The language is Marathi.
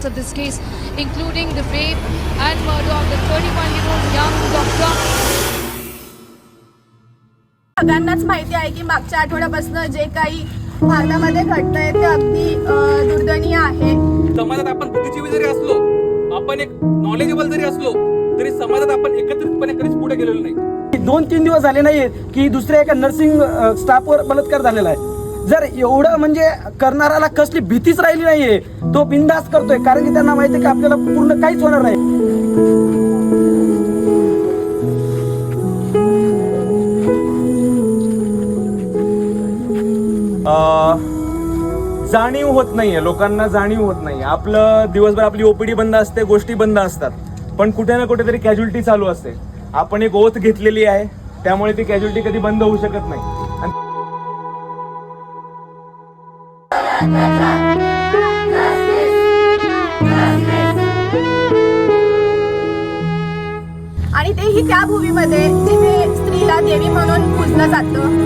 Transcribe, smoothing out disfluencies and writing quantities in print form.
aspects of this case, including the rape and murder of the 31-year-old young doctor. सगळ्यांनाच माहिती आहे की मागच्या आठवड्यापासून जे काही भारतामध्ये घडतंय ते अगदी दुर्दयनीय आहे. समाजात आपण बुद्धिजीवी जरी असलो, आपण एक नॉलेजेबल जरी असलो, तरी समाजात आपण एकत्रितपणे कधीच पुढे गेलेलो नाही. 2-3 दिवस झाले नाहीये की दुसऱ्या एका नर्सिंग स्टाफवर बलात्कार झालेला आहे. जर एवढं म्हणजे करणाऱ्याला कसली भीतीच राहिली नाहीये, तो बिनधास्त करतोय, कारण की त्यांना माहिती आहे की आपल्याला पूर्ण काहीच होणार नाही. जाणीव होत नाहीये, लोकांना जाणीव होत नाही. आपलं दिवसभर आपली ओपीडी बंद असते, गोष्टी बंद असतात, पण कुठे ना कुठेतरी कॅज्युअलिटी चालू असते. आपण एक ओथ घेतलेली आहे, त्यामुळे ती कॅज्युअलिटी कधी बंद होऊ शकत नाही. आणि तेही त्या भूमीमध्ये जिथे स्त्रीला देवी म्हणून पूजलं जातं.